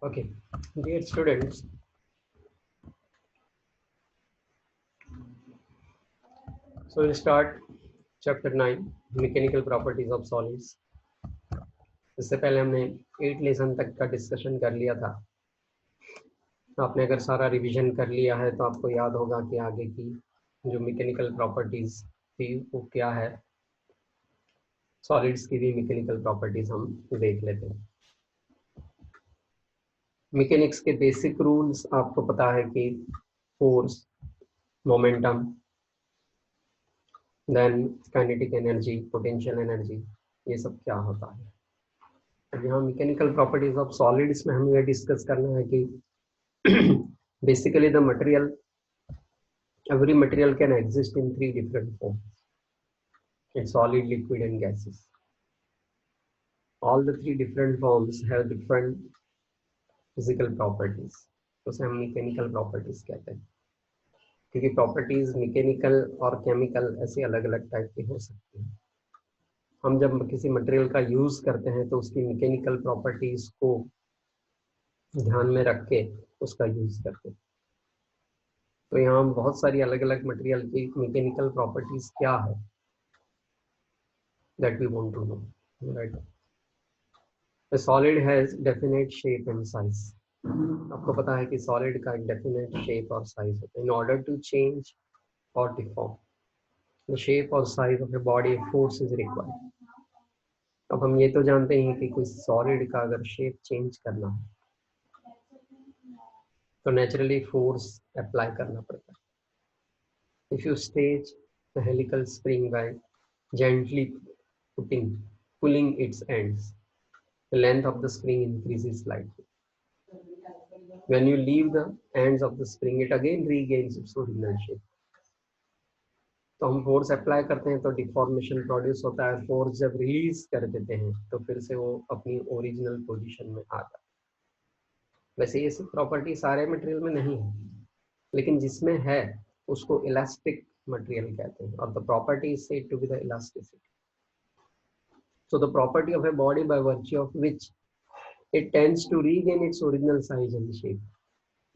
Okay, dear students, so we'll start chapter 9, mechanical properties of solids. इससे पहले हमने 8 lesson तक का डिस्कशन कर लिया था। आपने अगर सारा रिवीजन कर लिया है तो आपको याद होगा कि आगे की जो मैकेनिकल प्रॉपर्टीज थी वो क्या है। सॉलिड्स की भी मैकेनिकल प्रॉपर्टीज हम देख लेते हैं। मैकेनिक्स के बेसिक रूल्स आपको पता है कि force, momentum, then kinetic energy, potential energy, ये सब क्या होता है। अब यहाँ मैकेनिकल प्रॉपर्टीज ऑफ सॉलिड्स में हमें यह डिस्कस करना है कि basically the material, every material can exist in 3 different forms: in solid, liquid and gases. All the 3 different forms have different physical properties, तो उसे हम मैकेनिकल प्रॉपर्टीज कहते हैं। क्योंकि प्रॉपर्टीज मैकेनिकल और केमिकल ऐसे अलग अलग टाइप की हो सकती हैं। हम जब किसी मटेरियल का यूज करते हैं तो उसकी मैकेनिकल प्रॉपर्टीज को ध्यान में रख के उसका यूज करते हैं। तो यहाँ बहुत सारी अलग अलग मटेरियल की मैकेनिकल प्रॉपर्टीज क्या है that we want to know, right? A solid has definite shape and size. आपको पता है कि solid का एक definite shape और size होता है. In order to change or deform the shape or size of a body, a force is required. अब हम ये तो जानते हैं कि कोई solid का अगर shape change करना है तो naturally force apply करना पड़ता है. If you stage the helical spring by gently pulling its ends, the length of the spring increases slightly. When you leave the ends of the spring, it again regains its original shape. तो हम force apply करते हैं तो deformation produce होता है। Force जब release कर देते हैं तो फिर से वो अपनी ओरिजिनल पोजीशन में आता है। वैसे ये सब प्रॉपर्टी सारे मटेरियल में नहीं है, लेकिन जिसमें है उसको इलास्टिक मटेरियल कहते हैं, और the property is said to be the elasticity. So the property of a body by virtue of which it tends to regain its original size and shape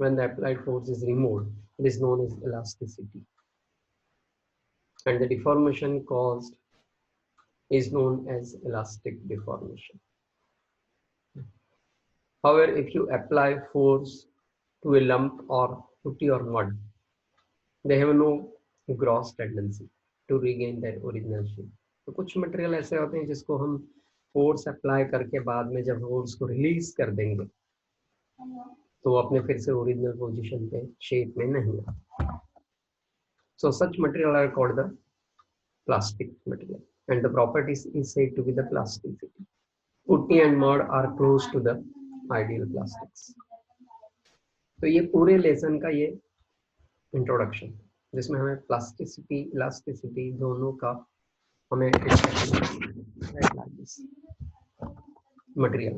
when the applied force is removed, it is known as elasticity. And the deformation caused is known as elastic deformation. However, if you apply force to a lump or putty or mud, they have no gross tendency to regain their original shape. तो कुछ material ऐसे होते हैं जिसको हम force apply करके बाद में जब फोर्स को रिलीज कर देंगे तो वो अपने फिर से ओरिजिनल पोजीशन पे शेप में नहीं आता. So such material are called the plastic material, and the properties is said to be the plasticity. Putty and mud are close to the ideal plastics. तो ये पूरे लेसन का ये इंट्रोडक्शन जिसमें हमें प्लास्टिसिटी इलास्टिसिटी दोनों का हमें material.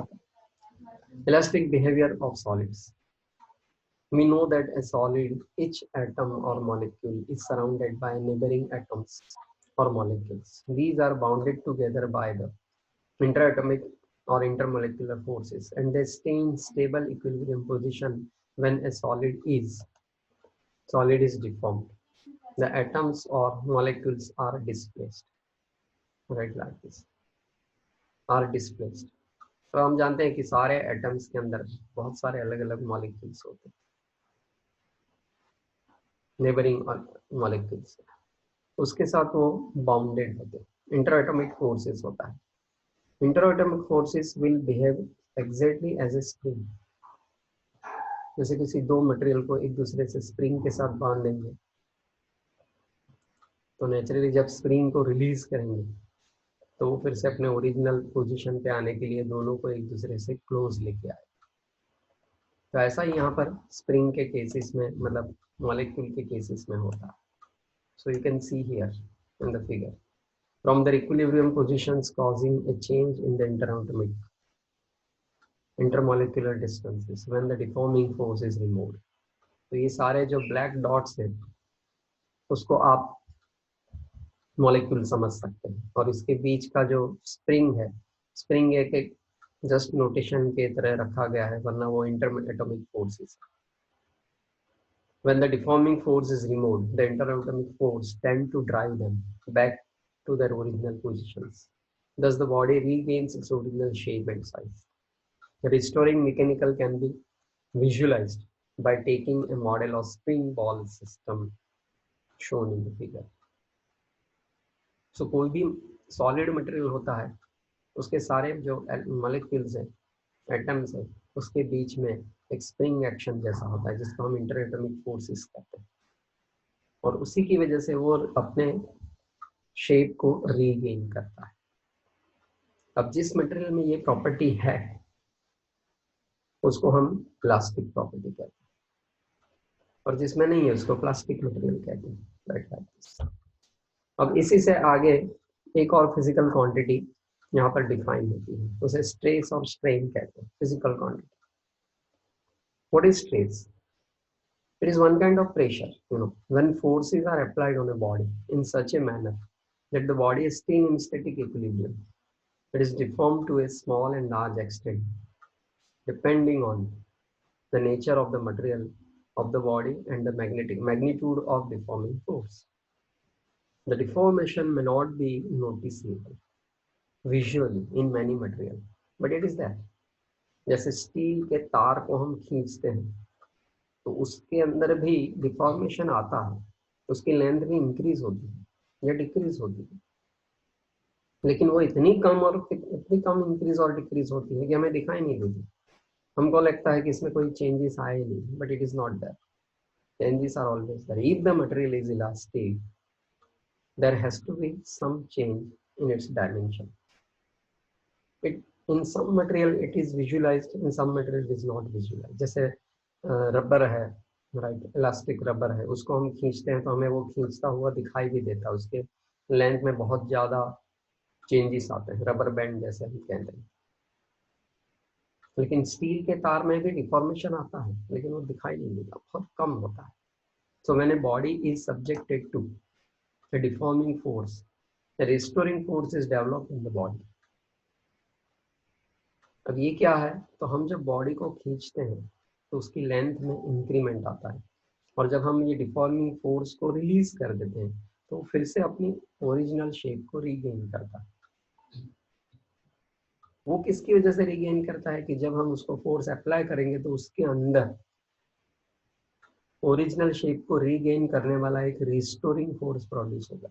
Elastic behavior of solids. We know that a solid, each atom or molecule is surrounded by neighboring atoms or molecules. These are bounded together by the interatomic or intermolecular forces, and they stay in stable equilibrium position when a solid is deformed. The atoms or molecules are displaced, right, like this, are displaced. तो हम जानते हैं कि सारे atoms के अंदर बहुत सारे अलग अलग मॉलिक्यूल्स होते हैं, नेबरिंग मॉलिक्यूल्स, उसके साथ वो बाउंडेड होते हैं. इंटरएटॉमिक फोर्सेस होता है. Interatomic forces will behave exactly as a spring. जैसे किसी दो मटेरियल को एक दूसरे से स्प्रिंग के साथ बांध देंगे तो नेचुरली जब स्प्रिंग को रिलीज करेंगे तो वो फिर से अपने ओरिजिनल पोजीशन पे आने के लिए दोनों को एक दूसरे से क्लोज लेके आए. तो ऐसा ही यहाँ पर स्प्रिंग के केसेस में, मतलब मॉलिक्यूल के केसेस में होता है. So you can see here in the figure from their equilibrium positions causing a change in the intermolecular distances when the deforming force is removed. तो ये सारे जो ब्लैक डॉट्स हैं उसको आप मॉलिक्यूल समझ सकते हैं, और इसके बीच का जो स्प्रिंग है, स्प्रिंग एक जस्ट नोटेशन के तरह रखा गया है, वरना वो inter atomic forces. When the deforming force is removed, the interatomic force tend to drive them back to their original positions. Thus, the body regains its original shape and size. Restoring mechanical can be visualized by taking a model of spring ball system shown in the figure. So, कोई भी solid material होता है, उसके सारे जो molecules हैं, atoms हैं, उसके बीच में एक स्प्रिंग एक्शन जैसा होता है जिसको हम इंटरएटॉमिक फोर्सेस कहते हैं, और उसी की वजह से वो अपने शेप को रीगेन करता है। अब जिस मटेरियल में ये प्रॉपर्टी है उसको हम प्लास्टिक प्रॉपर्टी कहते हैं, और जिसमें नहीं है उसको प्लास्टिक मटेरियल कहते हैं। Right like this. अब इसी से आगे एक और फिजिकल क्वांटिटी यहाँ पर डिफाइन होती है, उसे स्ट्रेस और स्ट्रेन कहते हैं। Physical quantity, what is stress? It is one kind of pressure, when forces are applied on a body in such a manner that the body is staying in static equilibrium. It is deformed to a small and large extent, depending on the nature of the material of the body and the magnitude of deforming force. The deformation may not be noticeable visually in many material, but it is there. जैसे steel के तार को हम खींचते हैं तो उसके अंदर भी डिफॉर्मेशन आता है, उसकी लेंथ भी इंक्रीज होती है या डिक्रीज होती है, लेकिन वो इतनी कम इंक्रीज और डिक्रीज होती है कि हमें दिखाई नहीं देती। हमको लगता है कि इसमें कोई चेंजेस आए नहीं, but it is not that. Changes are always there. If the material is elastic, there has to be some change in its dimension. It in some material it is visualised, in some material it is not visualised. जैसे rubber है, right, elastic rubber है, उसको हम खींचते हैं तो हमें वो खींचता हुआ दिखाई भी देता है, उसके लेंथ में बहुत ज्यादा चेंजेस आते हैं, रबर बैंड जैसे हम कहते हैं। लेकिन स्टील के तार में भी डिफॉर्मेशन आता है, लेकिन वो दिखाई नहीं देता, बहुत कम होता है। So when a body is subjected to a deforming force, the restoring force is developed in the body. अब ये क्या है? तो हम जब बॉडी को खींचते हैं तो उसकी लेंथ में इंक्रीमेंट आता है, और जब हम ये डिफॉर्मिंग फोर्स को रिलीज कर देते हैं तो फिर से अपनी ओरिजिनल शेप को रीगेन करता है। वो किसकी वजह से रीगेन करता है? कि जब हम उसको फोर्स अप्लाई करेंगे तो उसके अंदर ओरिजिनल शेप को रीगेन करने वाला एक रिस्टोरिंग फोर्स प्रोड्यूस होगा।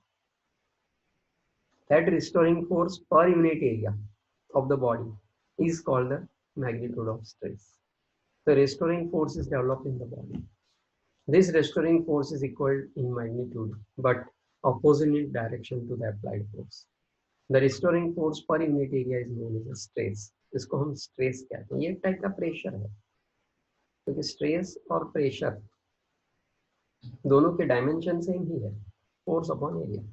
That restoring force per unit area of the body is called the magnitude of stress. The restoring force is developed in the body. This restoring force is equal in magnitude but opposite in direction to the applied force. The restoring force per unit area is known as a stress. इसको हम stress कहते हैं। ये एक type का pressure है, क्योंकि stress और प्रेशर दोनों के डायमेंशन सेम ही है, force upon area.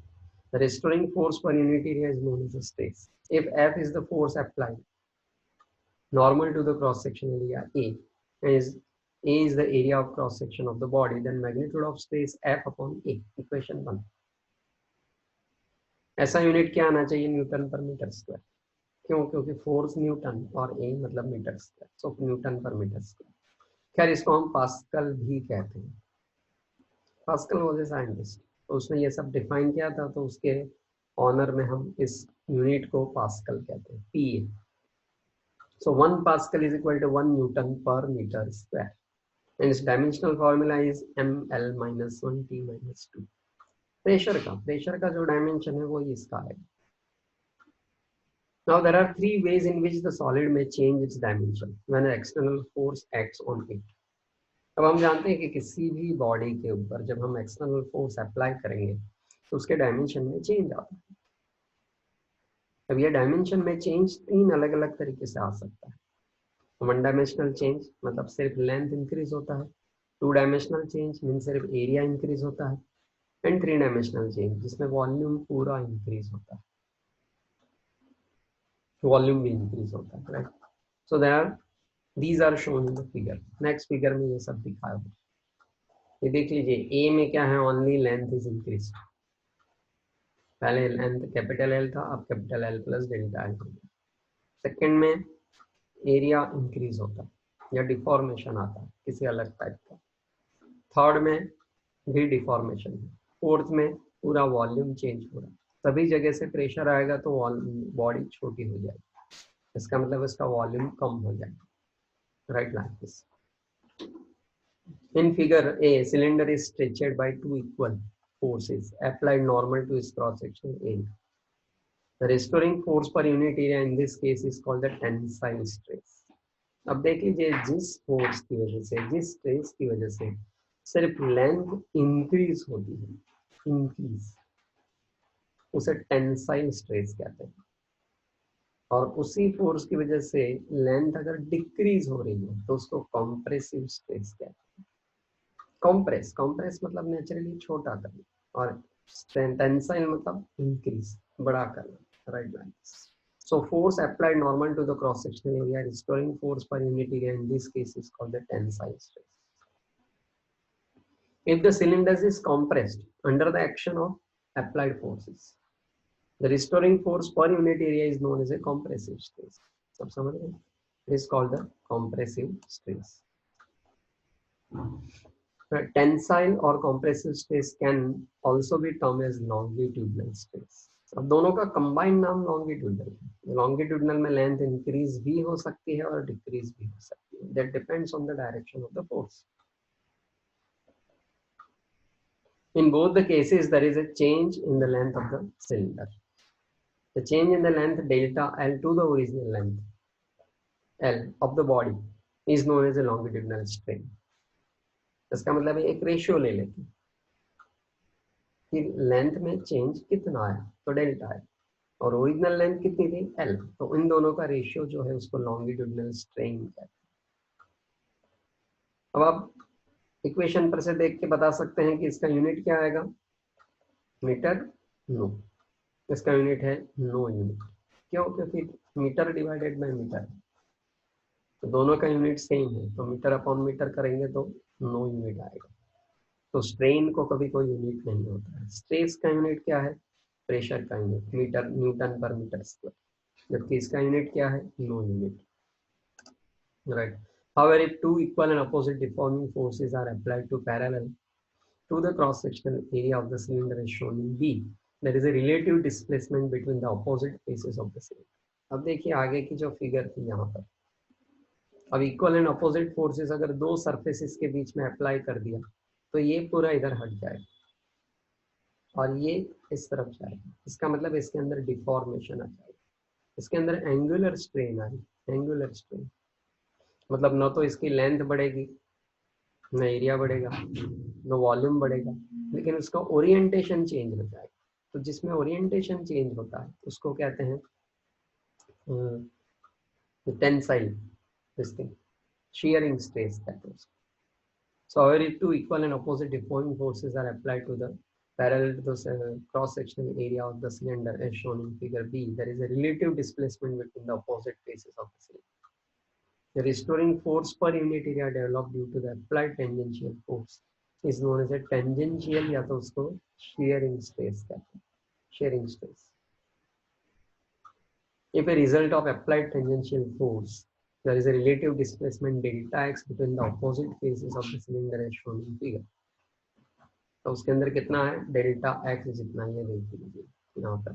The restoring force per unit area is known as a stress. If F is the force applied normal to the cross-sectional area A, and A is the area of cross-section of the body, then magnitude of stress F upon A, equation 1. ऐसा unit क्या आना चाहिए? Newton पर metre square. क्यों? क्योंकि force newton और A मतलब metre square, so newton पर मीटर स्क्वायर। खैर इसको हम पास्कल भी कहते हैं। पास्कल वाज ए साइंटिस्ट, तो उसने ये सब डिफाइन किया था, तो उसके ऑनर में हम इस यूनिट को पास्कल कहते हैं, PA. So 1 pascal is equal to 1 newton पर metre square, and its dimensional formula is ml - 1 t - 2। Pressure का जो डायमेंशन है वो इसका है। Now there are 3 ways in which the solid may change its dimension when an external force acts on it. अब हम जानते हैं कि किसी भी बॉडी के ऊपर जब हम एक्सटर्नल फोर्स अप्लाई करेंगे तो उसके डायमेंशन में चेंज आता है। अब ये डायमेंशन में चेंज 3 अलग अलग तरीके से आ सकता है। 1 डायमेंशनल चेंज मतलब सिर्फ लेंथ इंक्रीज होता है, 2 डायमेंशनल चेंज मीन सिर्फ एरिया इंक्रीज होता है, एंड 3 डायमेंशनल चेंज जिसमें वॉल्यूम पूरा इंक्रीज होता है, वॉल्यूम भी इंक्रीज होता है, right. So these are shown in the figure. Next figure में ये सब दिखाया हुआ। ये देख लीजिए, ए में क्या है? Only length is increase. पहले लेंथ कैपिटल एल था, अब capital L plus delta L हो गया। सेकेंड में एरिया इंक्रीज होता है या डिफॉर्मेशन आता है किसी अलग टाइप का। थर्ड में भी डिफॉर्मेशन है। फोर्थ में पूरा वॉल्यूम चेंज हो रहा है, सभी जगह से प्रेशर आएगा तो बॉडी छोटी हो जाएगी, इसका मतलब इसका वॉल्यूम कम हो जाएगा, right like this. In figure A, cylinder is stretched by two equal forces applied normal to its cross-sectional area. The restoring force per unit area in this case is called the tensile stress. अब देख लीजिए, जिस force की वजह से, जिस stress की वजह से सिर्फ लेंथ इंक्रीज होती है, इंक्रीज, उसे टेंसाइल स्ट्रेस कहते हैं। और उसी फोर्स की वजह से लेंथ अगर डिक्रीज हो रही है तो उसको कॉम्प्रेसिव स्ट्रेस कहते हैं। कॉम्प्रेस मतलब नेचुरली छोटा करना, और टेंसाइल मतलब इंक्रीज, बड़ा करना, right like this. So force applied normal to the cross sectional area, restoring force per unit area in this case is called the tensile stress. If the cylinder is compressed under the action of applied forces, the restoring force per unit area is known as a compressive stress. सब समझ रहे हैं? It is called the compressive stress. Tensile or compressive stress can also be termed as longitudinal stress. अब दोनों का combined नाम longitudinal है। Longitudinal में लेंथ इंक्रीज भी हो सकती है और डिक्रीज भी हो सकती है, that depends on the direction of the force. In both the cases there is a change in the length of the cylinder. The change in the length delta L to the original length L of the body is known as a longitudinal strain. इसका मतलब है एक ratio ले लेते हैं कि length में change कितना है, तो डेल्टा है, और ओरिजिनल लेंथ कितनी थी, L, तो इन दोनों का रेशियो जो है उसको लॉन्गिट्यूडनल स्ट्रेन कहते हैं। अब आप इक्वेशन पर से देख के बता सकते हैं कि इसका यूनिट क्या आएगा, मीटर नो, इसका यूनिट है नो यूनिट। क्यों? क्योंकि मीटर डिवाइडेड बाय मीटर, तो दोनों का यूनिट सेम है, तो मीटर अपॉन मीटर करेंगे तो नो यूनिट आएगा। तो स्ट्रेन को कभी कोई यूनिट नहीं होता है। स्ट्रेस का यूनिट क्या है, प्रेशर का यूनिट, मीटर, न्यूटन पर मीटर स्क्वायर, जबकि इसका यूनिट क्या है, no unit, right. However, if two equal and opposite deforming forces are applied to parallel to the cross-sectional area of the cylinder as shown in B, there is a relative displacement between the opposite faces of the cylinder. अब देखिए आगे की जो figure थी यहाँ पर, अब equal and opposite forces अगर दो सरफेसेस के बीच में अप्लाई कर दिया तो ये पूरा इधर हट जाएगा और ये इस तरफ जाएगा, इसका मतलब इसके अंदर डिफॉर्मेशन आ जाएगा, इसके अंदर एंगुलर स्ट्रेन आ रही। एंगुलर स्ट्रेन मतलब न तो इसकी लेंथ बढ़ेगी, न एरिया बढ़ेगा, न वॉल्यूम बढ़ेगा, लेकिन उसका ओरिएंटेशन चेंज हो जाएगा। तो जिसमें ओरिएंटेशन चेंज होता है उसको कहते हैं tensile, this thing, shearing stress, that is. So however, if two equal and opposite deforming forces are applied to the parallel to the cross-sectional area of the cylinder as shown in figure B, there is a relative displacement between the opposite faces of the cylinder. The restoring force per unit area developed due to the applied tangential force is known as a tangential या तो उसको shearing stress कहते हैं, shearing stress. If a result of applied tangential force, there is a relative displacement delta x between the opposite faces of the cylinder as shown in figure. तो उसके अंदर कितना है, डेल्टा x जितना, ये देख लीजिए यहाँ पर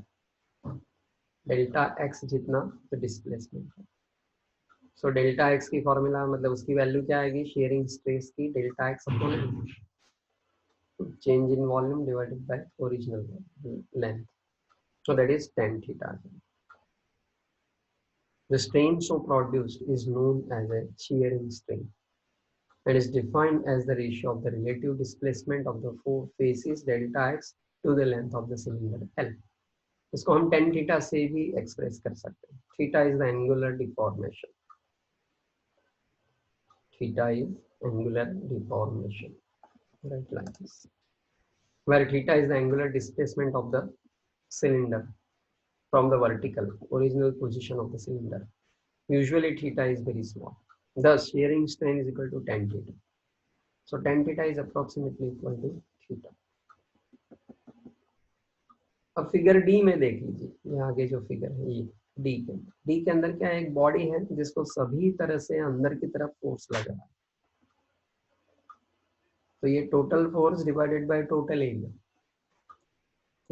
डेल्टा x जितना तो डिस्प्लेसमेंट है। सो डेल्टा x की फॉर्मूला मतलब उसकी वैल्यू क्या आएगी, शेयरिंग स्ट्रेस की delta x upon change in volume divided by original length, so that is tan theta. The strain so produced is known as a shearing strain and is defined as the ratio of the relative displacement of the four faces delta x to the length of the cylinder L. इसको हम tan theta से भी express कर सकते हैं। Theta is the angular deformation. Theta is angular deformation, right, like this, where theta is the angular displacement of the cylinder from the vertical original position of the cylinder. Usually theta is very small. Thus, shearing strain is equal to tan theta. So tan theta is approximately equal to theta. अब figure D में देख लीजिए, ये आगे जो figure है, ये D के अंदर क्या है, एक बॉडी है जिसको सभी तरह से अंदर की तरफ फोर्स लग रहा है, तो ये total force divided by total area,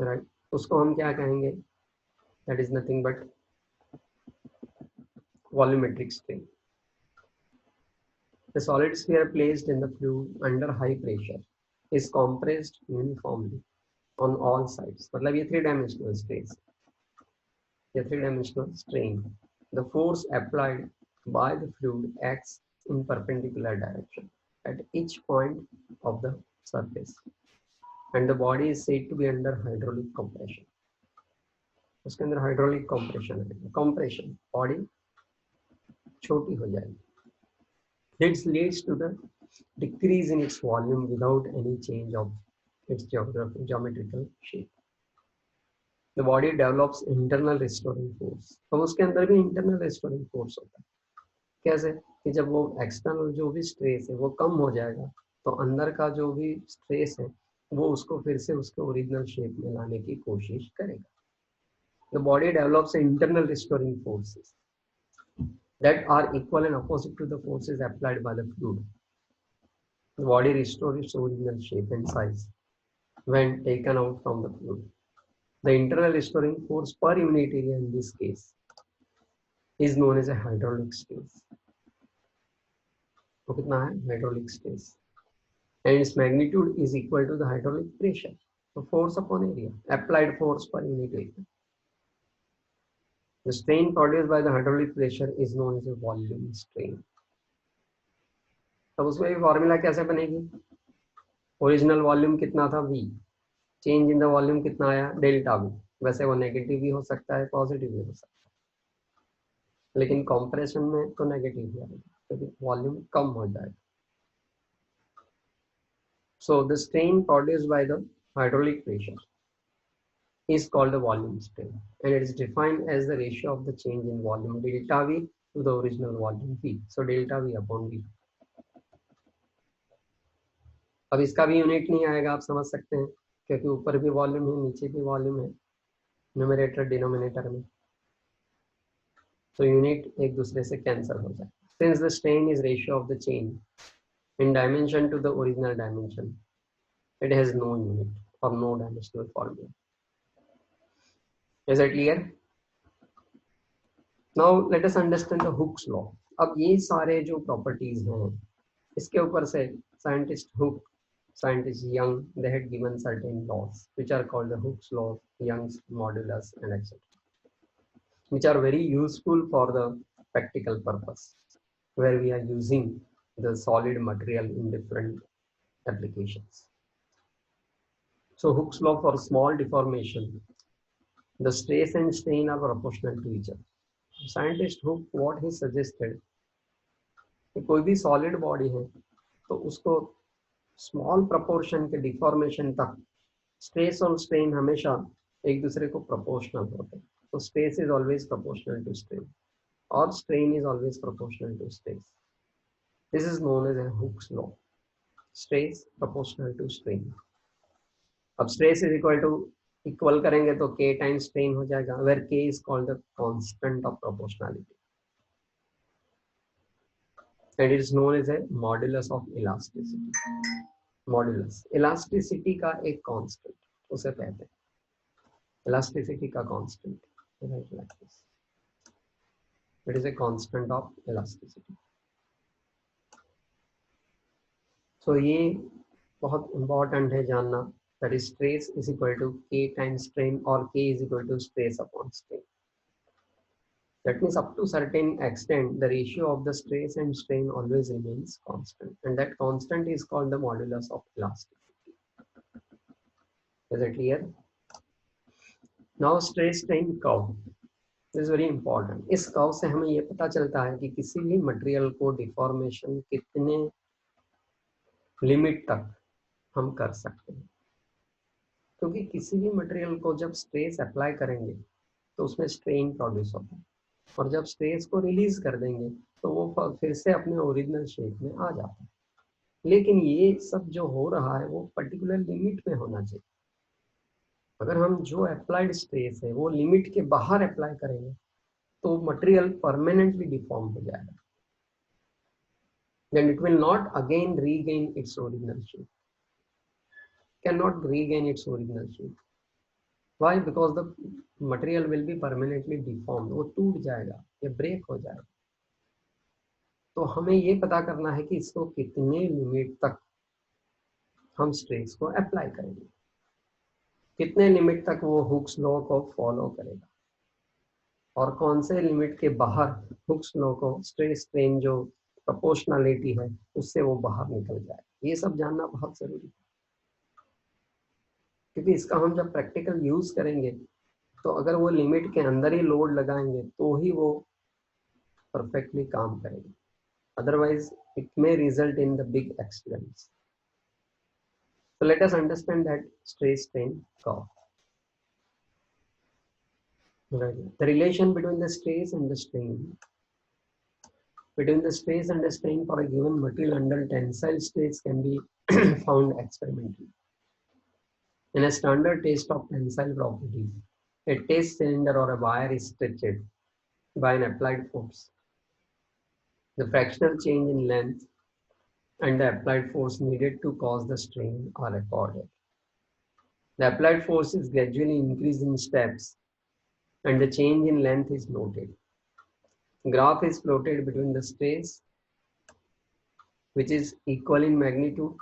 right, उसको हम क्या कहेंगे, that is nothing but volumetric strain. The solid sphere placed in the fluid under high pressure is compressed uniformly on all sides. मतलब ये 3-dimensional space, ये 3-dimensional strain. The force applied by the fluid acts in perpendicular direction at each point of the surface, and the body is said to be under hydraulic compression. उसके अंदर hydraulic compression है, compression, body छोटी हो जाएगी. This leads to the decrease in its volume without any change of its geometrical shape. The body develops internal restoring force. तो उसके अंदर भी internal restoring force होता है. कैसे कि जब वो external जो भी stress है वो कम हो जाएगा, तो अंदर का जो भी stress है वो उसको फिर से उसके original shape में लाने की कोशिश करेगा. The body develops internal restoring forces that are equal and opposite to the forces applied by the fluid. The body restores its original shape and size when taken out from the fluid. The internal restoring force per unit area in this case is known as a hydraulic stress. तो कितना है hydraulic stress, and its magnitude is equal to the hydraulic pressure. So force upon area, applied force per unit area. The strain produced by the hydraulic pressure is known as a volume strain. तब उसमें भी formula कैसे बनेगी, original volume कितना था v, change in the volume कितना आया delta v, वैसे वो नेगेटिव भी हो सकता है पॉजिटिव भी हो सकता है, लेकिन कंप्रेशन में तो नेगेटिव ही आएगा क्योंकि वॉल्यूम कम हो जाएगा. So the strain produced by the hydraulic pressure is called the volume strain, and it is defined as the ratio of the change in volume delta v to the original volume v. So delta v upon v. अब इसका भी unit नहीं आएगा, आप समझ सकते हैं, क्योंकि ऊपर भी वॉल्यूम है नीचे भी वॉल्यूम है, न्यूमरेटर डिनोमिनेटर में, तो यूनिट एक दूसरे से कैंसिल हो जाए. Since the strain is ratio of the change in dimension to the original dimension, it has no unit or no dimensional formula. Is it clear? Now let us understand the Hooke's law. अब ये सारे जो properties हैं इसके ऊपर से scientist hook, scientist young, they had given certain laws which are called the Hooke's law, Young's modulus and etc., which are very useful for the practical purpose where we are using the solid material in different applications. So Hooke's law, for small deformation, the stress and strain are proportional to each other. Scientist Hooke, what he suggested, कि कोई भी solid body है तो उसको small proportion के deformation तक stress और strain हमेशा एक दूसरे को proportional होते हैं. So stress is always proportional to strain, or strain is always proportional to stress. This is known as a Hooke's law. Stress proportional to strain. अब stress is equal to, equal करेंगे तो k times strain हो जाएगा, where k is called the constant of proportionality, and it is known as a modulus of elasticity. Modulus elasticity का एक constant उसे कहते हैं, इलास्टिसिटी का constant, it is a constant of elasticity. So ये बहुत इंपॉर्टेंट है जानना, that is stress is equal to k times strain, or k is equal to stress upon strain. That means up to certain extent the ratio of the stress and strain always remains constant, and that constant is called the modulus of elasticity. Is it clear? Now stress strain curve, this is very important. इस curve से हमें ये पता चलता है कि किसी भी मटेरियल को डिफॉर्मेशन कितने लिमिट तक हम कर सकते हैं, क्योंकि किसी भी मटेरियल को जब स्ट्रेस अप्लाई करेंगे तो उसमें स्ट्रेन प्रोड्यूस होता है, और जब स्ट्रेस को रिलीज कर देंगे तो वो फिर से अपने ओरिजिनल शेप में आ जाता है. लेकिन ये सब जो हो रहा है वो पर्टिकुलर लिमिट में होना चाहिए. अगर हम जो अप्लाइड स्ट्रेस है वो लिमिट के बाहर अप्लाई करेंगे तो मटेरियल परमानेंटली डिफॉर्म हो जाएगा, then it will not again regain its original shape, cannot regain its original shape. Why? Because the material will be permanently deformed, वो टूट जाएगा या ब्रेक हो जाएगा। तो हमें ये पता करना है कि इसको कितने लिमिट तक हम स्ट्रेस को अप्लाई करेंगे, कितने लिमिट तक वो हुक्स लॉ को फॉलो करेगा, और कौन से लिमिट के बाहर हुक्स लॉ को स्ट्रेस स्ट्रेन जो प्रोपोर्शनलिटी है उससे वो बाहर निकल जाए। ये सब जानना बहुत जरूरी है, क्योंकि इसका हम जब प्रैक्टिकल यूज करेंगे तो अगर वो लिमिट के अंदर ही लोड लगाएंगे तो ही वो परफेक्टली काम करेगी, otherwise it may result in the big accidents. So let us understand that stress strain curve. Right. The relation between the stress and the strain. Between the stress and the strain for a given material under tensile stress can be found experimentally. In a standard test of tensile properties, a test cylinder or a wire is stretched by an applied force. The fractional change in length and the applied force needed to cause the strain are recorded. The applied force is gradually increased in steps and the change in length is noted. Graph is plotted between the stress, which is equal in magnitude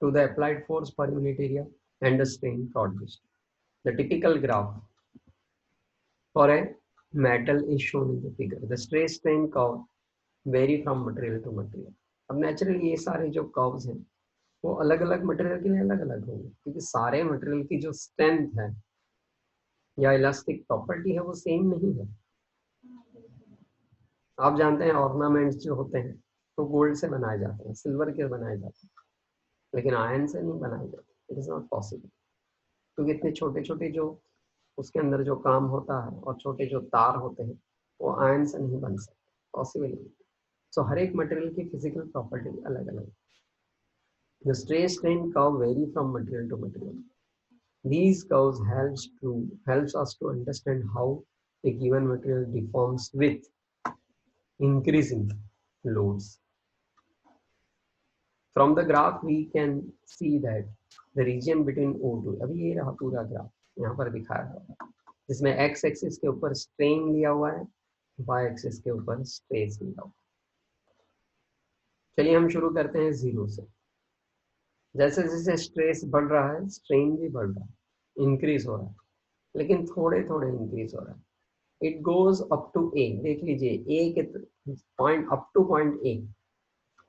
to the applied force per unit area, and the strain produced. The typical graph for a metal is shown in the figure. The stress strain curve vary from material to material. अब naturally ये सारे जो curves हैं वो अलग अलग material के लिए अलग अलग होंगे, क्योंकि सारे मटेरियल की जो स्ट्रेंथ है या इलास्टिक प्रॉपर्टी है वो सेम नहीं है। आप जानते हैं ऑर्नामेंट्स जो होते हैं तो गोल्ड से बनाए जाते हैं, सिल्वर के बनाए जाते हैं, लेकिन आयरन से नहीं बनाए जाते। इट इज नॉट पॉसिबल, क्योंकि इतने छोटे छोटे जो उसके अंदर जो काम होता है और छोटे जो तार होते हैं वो आयरन से नहीं बन सकते, पॉसिबल नहीं। सो हर एक मटेरियल की फिजिकल प्रॉपर्टी अलग अलग। The stress strain curve vary from material to material. These curves helps us to understand how a given material deforms with increasing loads. From the graph we can see that the region between O2, अभी ये रहा पूरा graph यहाँ पर दिखाया हुआ, जिसमें x axis के ऊपर स्ट्रेन लिया हुआ है, y एक्सिस के ऊपर स्ट्रेस लिया हुआ है। चलिए हम शुरू करते हैं जीरो से। जैसे जैसे स्ट्रेस बढ़ रहा है स्ट्रेन भी बढ़ रहा है, इंक्रीज हो रहा है, लेकिन थोड़े थोड़े इंक्रीज हो रहा है। It goes up to A, देख लीजिए ए के point up to point A,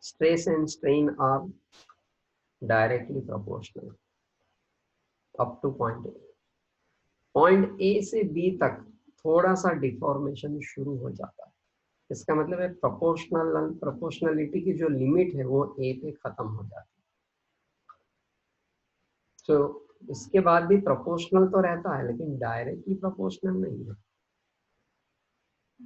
stress and strain are directly proportional up to point A. Point A से बी तक थोड़ा सा डिफॉर्मेशन शुरू हो जाता है, इसका मतलब है प्रोपोर्शनलिटी की जो लिमिट है वो ए पे खत्म हो जाती है। तो इसके बाद भी प्रोपोर्शनल तो रहता है, लेकिन डायरेक्टली प्रोपोर्शनल नहीं है,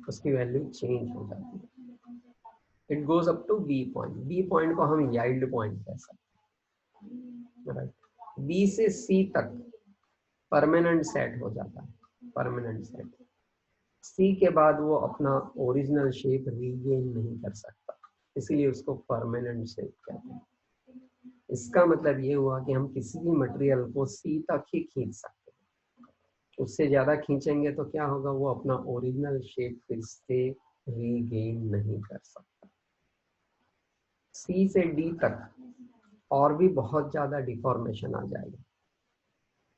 उसकी वैल्यू चेंज हो जाती है। It goes up to B point, B point को हम याइल्ड पॉइंट कह सकते हैं, राइट। बी से सी तक परमानेंट सेट हो जाता है, परमानेंट सेट। सी के बाद वो अपना ओरिजिनल शेप रीगेन नहीं कर सकता, इसीलिए उसको परमानेंट शेप कहते हैं। इसका मतलब ये हुआ कि हम किसी भी मटेरियल को सी तक ही खींच सकते हैं, उससे ज्यादा खींचेंगे तो क्या होगा, वो अपना ओरिजिनल शेप फिर से रीगेन नहीं कर सकता। सी से डी तक और भी बहुत ज्यादा डिफॉर्मेशन आ जाएगा,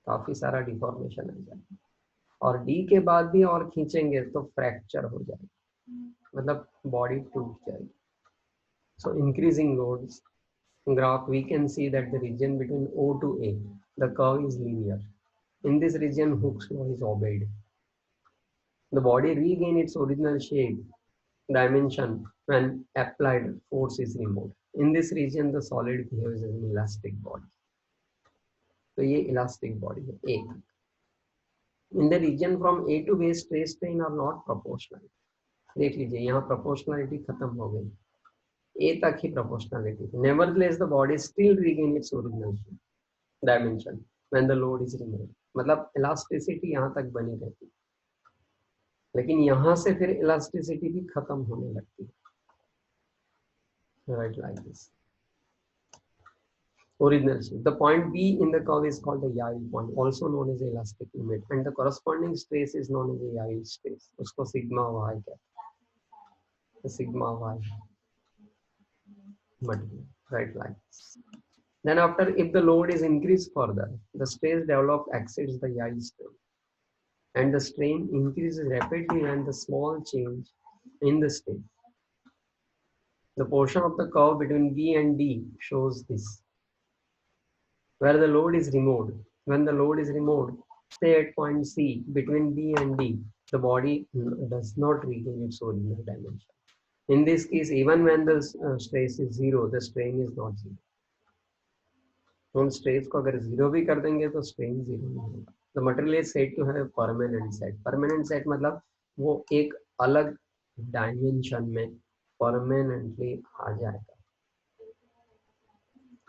काफी सारा डिफॉर्मेशन आ जाएगा, और डी के बाद भी और खींचेंगे तो फ्रैक्चर हो जाएगा, मतलब बॉडी टूट जाएगी। सो increasing loads graph we can see that the region between O to A, the curve is linear. In this region Hooke's law is obeyed. The body regain its original shape dimension when applied force is removed. In this region the solid behaves as an elastic body. तो ये elastic body है A तक. In the region from A to B stress strain are not proportional. देख लीजिए यहाँ proportionality खत्म हो गई, A तक ही proportionality. Nevertheless, the body still regain its original dimension when the load is removed. मतलब elasticity यहाँ तक बनी रहती है. लेकिन यहाँ से फिर इलास्टिसिटी भी खत्म होने लगती है, right, like this original shape. The point B in the curve is called the yield point, also known as the elastic limit, and the corresponding stress is known as the yield stress. उसको sigma y कहते हैं, sigma y material, right, like this. Then after, if the load is increased further, the stress developed exceeds the yield strain, and the strain increases rapidly when the small change in the state. The portion of the curve between B and D shows this. Where the load is removed, when the load is removed, say at point C between B and D, the body does not regain its original dimension. In this case, even when the stress is zero, the strain is not zero. हम stress को अगर zero भी कर देंगे तो strain zero नहीं होगा. The material is said to have permanent set. Permanent set मतलब वो एक अलग डायमेंशन में परमानेंटली आ जाएगा,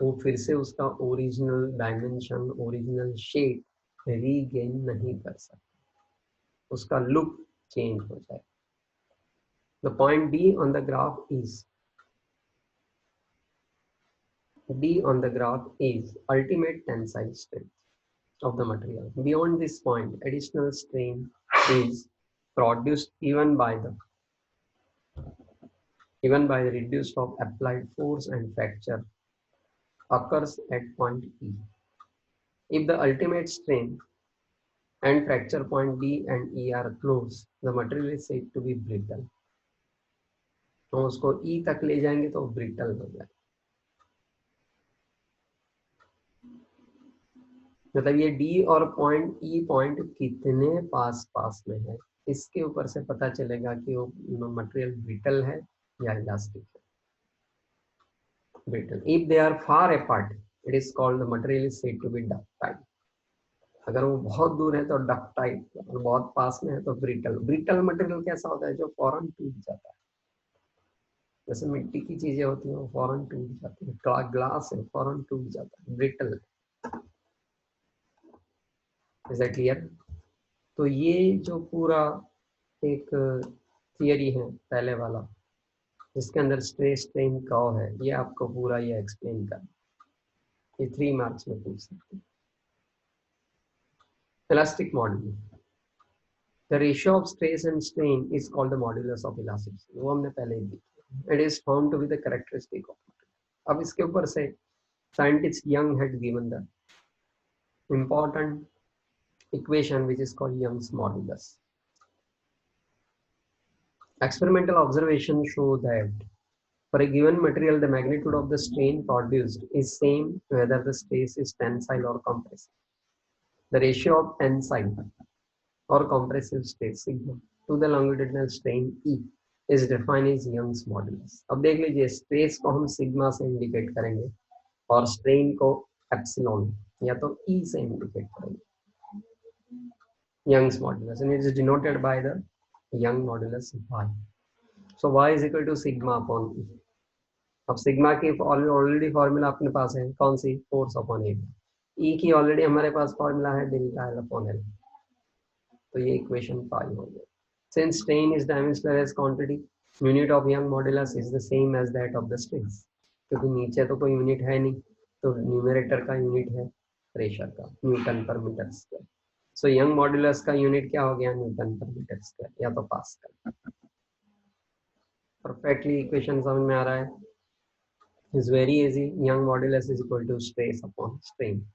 तो फिर से उसका original dimension, original shape regain नहीं कर सकता, उसका लुक चेंज हो जाए. The point D on the graph is ultimate tensile strength of the material. Beyond this point, additional strain is produced even by the reduced of applied force and fracture occurs at point E. If the ultimate strain and fracture point D and E are close, the material is said to be brittle. तो उसको E तक ले जाएंगे तो brittle हो जाए. मतलब ये D और पॉइंट E पॉइंट कितने पास पास में है, इसके ऊपर से पता चलेगा कि वो मटेरियल ब्रिटल है या इलास्टिक है. Brittle. If they are far apart, it is called the material is said to be ductile. अगर वो बहुत दूर है तो डक्टाइल, और बहुत पास में है तो ब्रिटल. ब्रिटल मटेरियल कैसा होता है, जो फौरन टूट जाता है. जैसे मिट्टी की चीजें होती हैं वो फौरन टूट जाती है, ग्लास है फौरन टूट जाता है, ब्रिटल. Is that clear? तो ये जो पूरा एक थियरी है पहले वाला, जिसके अंदर स्ट्रेस स्ट्रेन कर्व है, ये आपको पूरा ये एक्सप्लेन कर, ये 3 मार्क्स में पूछ सकते हैं. Elastic modulus. The ratio of stress and strain is called the modulus of elasticity. वो हमने पहले ही देखा. It is found to be the characteristic of material. अब इसके ऊपर से scientist Young had given the important equation which is called Young's modulus. Experimental observations show that for a given material, the magnitude of the strain produced is same whether the stress is tensile or compressive. The ratio of tensile or compressive stress sigma to the longitudinal strain E is defined as Young's modulus. अब देख लीजिए, stress को हम sigma से indicate करेंगे और strain को epsilon या तो E से इंडिकेट करेंगे. Young's modulus, and it is denoted by the Young modulus Y. So Y is equal to sigma upon E. अब सिग्मा की ऑलरेडी फॉर्मूला अपने पास है, कौन सी, फोर्स अपॉन एरिया. E की ऑलरेडी हमारे पास फॉर्मूला है डेल्टा L अपॉन L. तो ये इक्वेशन 5 हो गया. Since strain is dimensional as quantity, unit of Young modulus is the same as that of the stress. क्योंकि नीचे तो कोई यूनिट है नहीं, तो न्यूमरेटर का यूनिट है प्रेशर का, न्यूटन पर metre square. So Young modulus का यूनिट क्या हो गया, न्यूटन पर मीटर स्क्वायर या तो पास्कल. परफेक्टली इक्वेशन समझ में आ रहा है? Is very easy. Young modulus is equal to stress upon strain.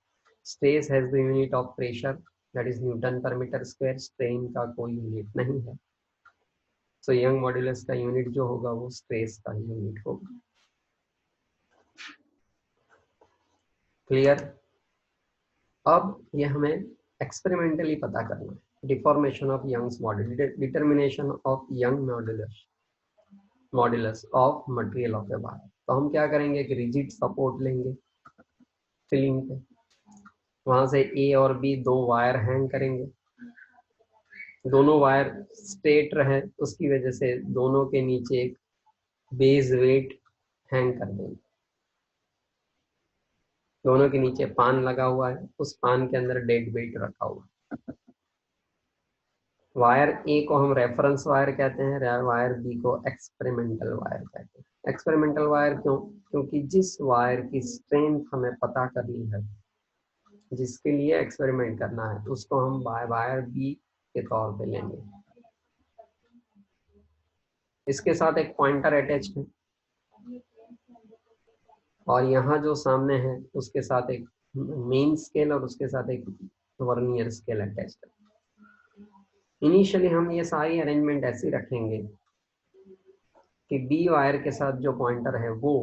Stress has the unit of pressure, that is newton पर मीटर स्क्वायर. स्ट्रेन का कोई यूनिट नहीं है, सो यंग मॉड्यूलस का यूनिट जो होगा वो स्ट्रेस का ही यूनिट होगा. क्लियर? अब ये हमें एक्सपेरिमेंटली पता करना है. Deformation of Young's modulus, determination of Young modulus of material of a wire. तो हम क्या करेंगे, एक रिजिड सपोर्ट लेंगे फिलिंग पे, वहां से ए और बी 2 वायर हैंग करेंगे. दोनों वायर स्ट्रेट रहे, उसकी वजह से दोनों के नीचे एक बेस वेट हैंग कर देंगे. दोनों के नीचे पान लगा हुआ है, उस पान के अंदर डेड वेट रखा हुआ है. वायर ए को हम रेफरेंस वायर कहते हैं, वायर बी को एक्सपेरिमेंटल वायर कहते हैं। एक्सपेरिमेंटल वायर क्यों? क्योंकि जिस वायर की स्ट्रेंथ हमें पता करनी है, जिसके लिए एक्सपेरिमेंट करना है, उसको हम वायर बी के तौर पे लेंगे। इसके साथ एक पॉइंटर अटैच्ड है और यहाँ जो सामने है उसके साथ एक मेन स्केल और उसके साथ एक वर्नियर स्केल अटैच्ड है। इनिशियली हम ये सारी अरेंजमेंट ऐसी रखेंगे कि बी वायर के साथ जो पॉइंटर है वो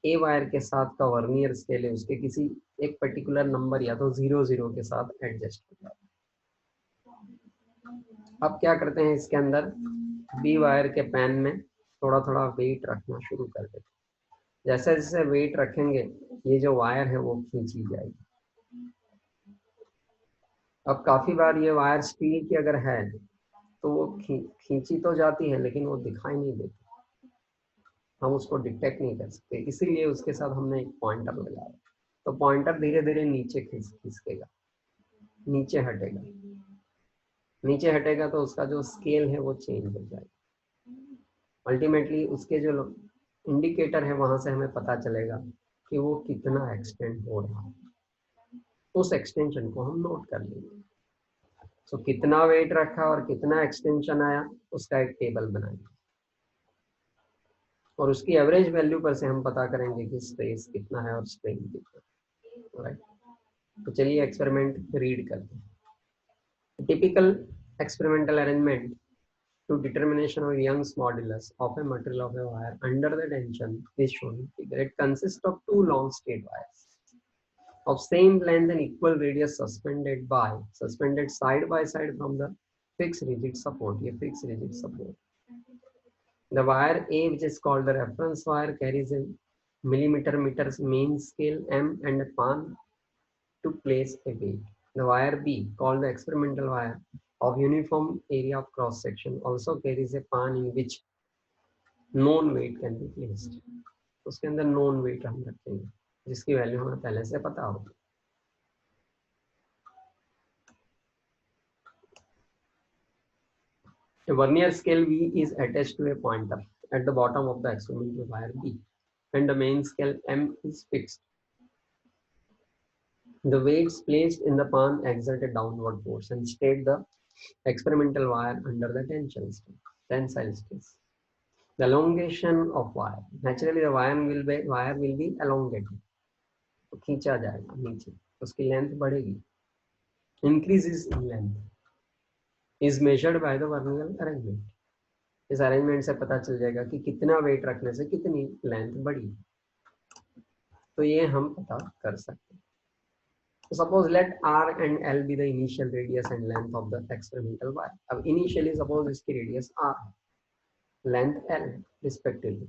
ए वायर के साथ का वर्नियर स्केल है उसके किसी एक पर्टिकुलर नंबर या तो 0 0 के साथ एडजस्ट हो जाए। अब क्या करते हैं, इसके अंदर बी वायर के पैन में थोड़ा थोड़ा वेट रखना शुरू कर देते हैं। जैसे जैसे वेट रखेंगे ये जो वायर है वो खींची जाएगी। अब काफी बार ये वायर स्टील की अगर है तो वो खींची तो जाती है लेकिन वो दिखाई नहीं देती, हम उसको डिटेक्ट नहीं कर सकते, इसीलिए उसके साथ हमने एक पॉइंटर लगाया। तो पॉइंटर धीरे धीरे नीचे खिसकेगा, नीचे हटेगा, नीचे हटेगा तो उसका जो स्केल है वो चेंज हो जाएगा। अल्टीमेटली उसके जो इंडिकेटर है वहां से हमें पता चलेगा कि वो कितना एक्सटेंड हो रहा है, उस एक्सटेंशन को हम नोट कर लेंगे। सो कितना वेट रखा और कितना एक्सटेंशन आया उसका एक टेबल बनाएंगे और उसकी एवरेज वैल्यू पर से हम पता करेंगे कि स्ट्रेस कितना है और स्ट्रेन कितना है। राइट, तो चलिए एक्सपेरिमेंट रीड करते हैं। Typical experimental arrangement to determination of Young's modulus of a material of a wire under the tension is shown in figure. It consists of two long straight wires of same length and equal radius suspended side by side from the fixed rigid support. ये fixed rigid support. The wire A, which is called the reference wire, carries a meters main scale M and a pan to place a weight. The wire B, called the experimental wire, of uniform area of cross section, also carries a pan in which known weight can be placed. उसके अंदर known weight हम रखेंगे जिसकी value हमें पहले से पता होगी। A vernier scale V is attached to a pointer at the bottom of the experimental wire B, and the main scale M is fixed. The weights placed in the pan exert a downward force and state the experimental wire under the tensile stress. The elongation of wire. Naturally, the wire will be elongated. तो खींचा जाएगा नीचे, उसकी length बढ़ेगी. Increases in length is measured by the vernier arrangement. इस arrangement से पता चल जाएगा कि कितना वेट रखने से कितनी लेंथ बढ़ी, तो ये हम पता कर सकते हैं. So suppose let R and L be the initial radius and length of the experimental wire. अब initially suppose इसकी radius R, length L respectively.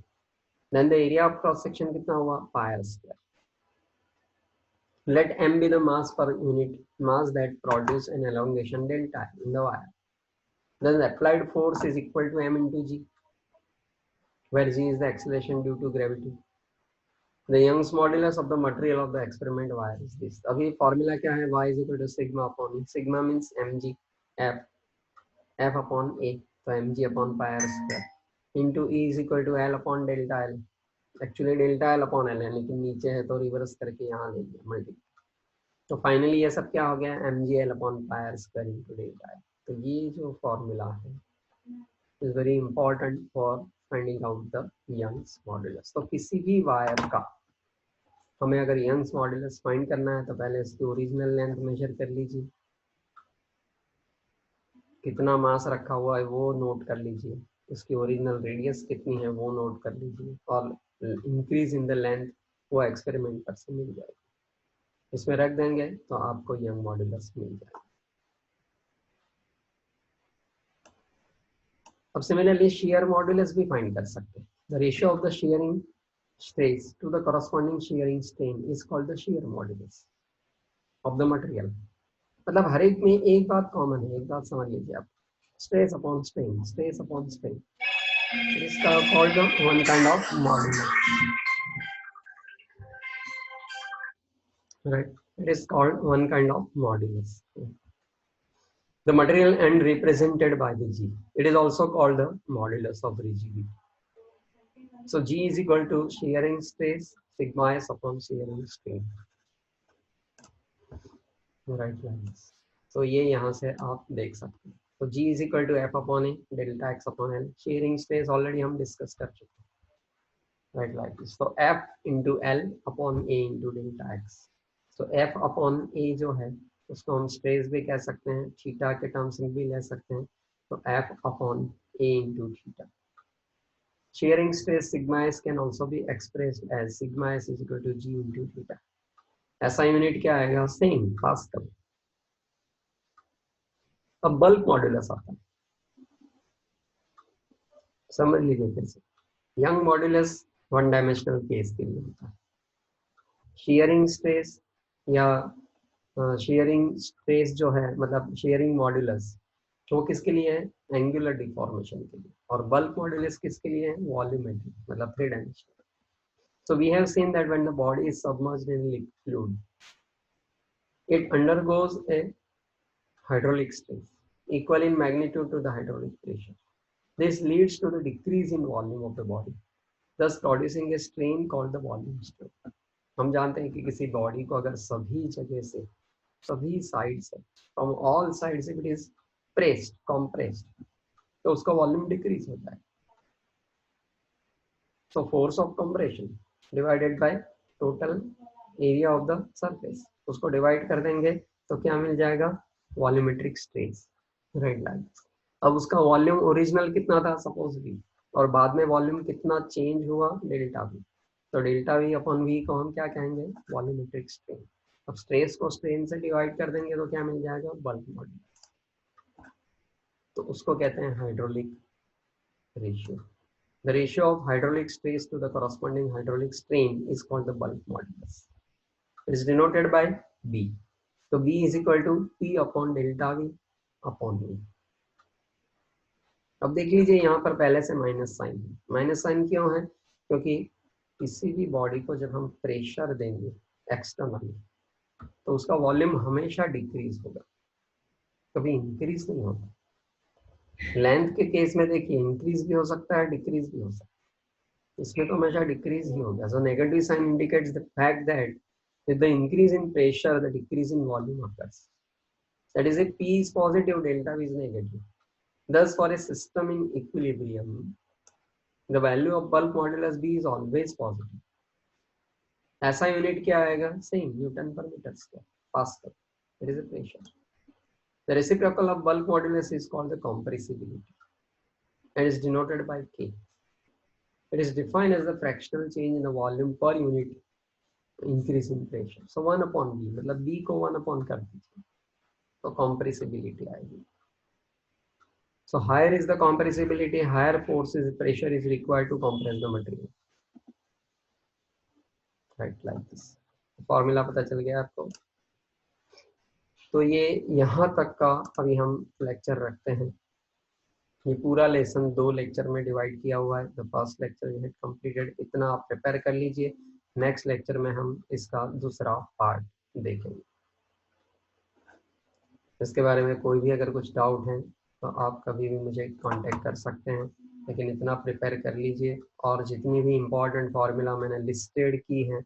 Then the area of cross section कितना हुआ, pi r square. Let M be the mass per unit mass that produce an elongation delta in the wire. Then the applied force is equal to M into G, where G is the acceleration due to gravity. The Young's modulus of the material of the experiment wire is this. अभी formula क्या है, y is equal to sigma upon E. Sigma means mg f, f upon a, तो mg upon pi r square into E is equal to L upon delta L. Actually delta L upon L है लेकिन नीचे है तो reverse करके यहाँ ले लिया मल्टीप्लाई. तो फाइनली ये सब क्या हो गया, mgl upon pi r square into delta L. तो ये जो फॉर्मूला है is very important for finding out the Young's modulus. तो किसी भी वायर का हमें अगर यंग्स मॉडुलस फाइंड करना है तो पहले इसकी ओरिजिनल लेंथ मेजर कर लीजिए, कितना मास रखा हुआ है वो नोट कर लीजिए, उसकी ओरिजिनल रेडियस कितनी है वो नोट कर लीजिए, और इंक्रीज इन द लेंथ वो एक्सपेरिमेंट पर से मिल जाएगा. इसमें रख देंगे तो आपको यंग मॉडुलस मिल जाएगा. अब सिमिलरली शेयर मॉडुलस भी फाइंड कर सकते हैं. The ratio of the sharing stress to the corresponding shearing strain is called the shear modulus of the material. मतलब हर एक में एक बात कॉमन है, एक बात समझ लीजिए आप, stress upon strain, stress upon strain. It is called the one kind of modulus, right? It is called one kind of modulus. The material end represented by the G. It is also called the modulus of rigidity. So G is equal to shearing stress sigma s upon shearing strain. Right lines. So ये यहाँ से आप देख सकते हैं. So G is equal to F upon A delta X upon L. Shearing stress already हम discuss कर चुके हैं. Right like this. So F into L upon A into delta X. So F upon A जो है उसको हम stress भी कह सकते हैं, थीटा के टर्म्स में भी ले सकते हैं. तो F upon A into theta. Shearing stress sigma s can also be expressed as sigma s is equal to G into theta. ऐसा यूनिट क्या आएगा? Same pascal. अब बल्क मॉड्यूलस आता है, समझ लीजिए फिर से. Young modulus one dimensional case के लिए होता है. शेयरिंग स्ट्रेस या शेयरिंग स्ट्रेस जो है मतलब शेयरिंग मॉड्यूलस वो किसके लिए है? एंगुलर डिफॉर्मेशन के लिए. और बल्क मॉड्यूलस किसके लिए है? वॉल्यूमेट्रिक मतलब three dimensional. So we have seen that when the body is submerged in liquid fluid, it undergoes a hydraulic stress equal in magnitude to the hydraulic pressure. This leads to the decrease in volume of the body, thus producing a strain called the volume strain. हम जानते हैं कि किसी body को अगर सभी जगह से सभी साइड से from all sides it is pressed compressed तो उसका वॉल्यूम डिक्रीज होता है. So force of compression divided by total area of the surface, उसको डिवाइड कर देंगे तो क्या मिल जाएगा? Volumetric stress. Right line. अब उसका वॉल्यूम ओरिजिनल कितना था सपोज वी, और बाद में वॉल्यूम कितना चेंज हुआ? Delta we. तो डेल्टा वी अपॉन वी को हम क्या कहेंगे? Volumetric strain. अब स्ट्रेस को स्ट्रेन से डिवाइड कर देंगे तो क्या मिल जाएगा? Bulk modulus. तो उसको कहते हैं hydraulic ratio. The ratio of hydraulic stress to the corresponding hydraulic strain is called the bulk modulus. It is denoted by B. So B is equal to P upon delta V upon V. अब देख लीजिए यहाँ पर पहले से minus sign है. Minus sign क्यों है? क्योंकि किसी भी बॉडी को जब हम प्रेशर देंगे एक्सटर्नली तो उसका वॉल्यूम हमेशा डिक्रीज होगा, कभी इंक्रीज नहीं होगा. लेंथ के केस में देखिए इंक्रीज भी हो सकता है, डिक्रीज भी हो सकता है. इसमें तो हमेशा डिक्रीज ही होगा. So negative sign indicates the fact that with the increase in pressure the decrease in volume occurs. That is, if P is positive, delta V is negative. Thus for a system in equilibrium the value of bulk modulus B is always positive. ऐसा unit क्या आएगा? Same newton पर metre square pascal. It is a pressure. The reciprocal of bulk modulus is called the compressibility and is denoted by K. It is defined as the fractional change in the volume per unit increase in pressure. So 1 upon B मतलब B को 1 upon कर दीजिए तो compressibility आएगी. So higher is the compressibility, higher forces pressure is required to compress the material. Right like this. Formula पता चल गया आपको. तो ये यहाँ तक का अभी हम लेक्चर रखते हैं. ये पूरा लेसन 2 लेक्चर में डिवाइड किया हुआ है. The first lecture is completed. इतना आप प्रिपेयर कर लीजिए. नेक्स्ट लेक्चर में हम इसका दूसरा पार्ट देखेंगे. इसके बारे में कोई भी अगर कुछ डाउट है तो आप कभी भी मुझे कांटेक्ट कर सकते हैं, लेकिन इतना प्रिपेयर कर लीजिए. और जितनी भी इम्पोर्टेंट फार्मूला मैंने लिस्टेड की हैं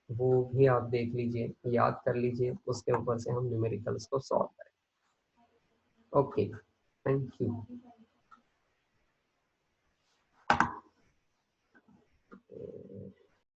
वो भी आप देख लीजिए, याद कर लीजिए, उसके ऊपर से हम न्यूमेरिकल्स को सॉल्व करें. Okay, thank you.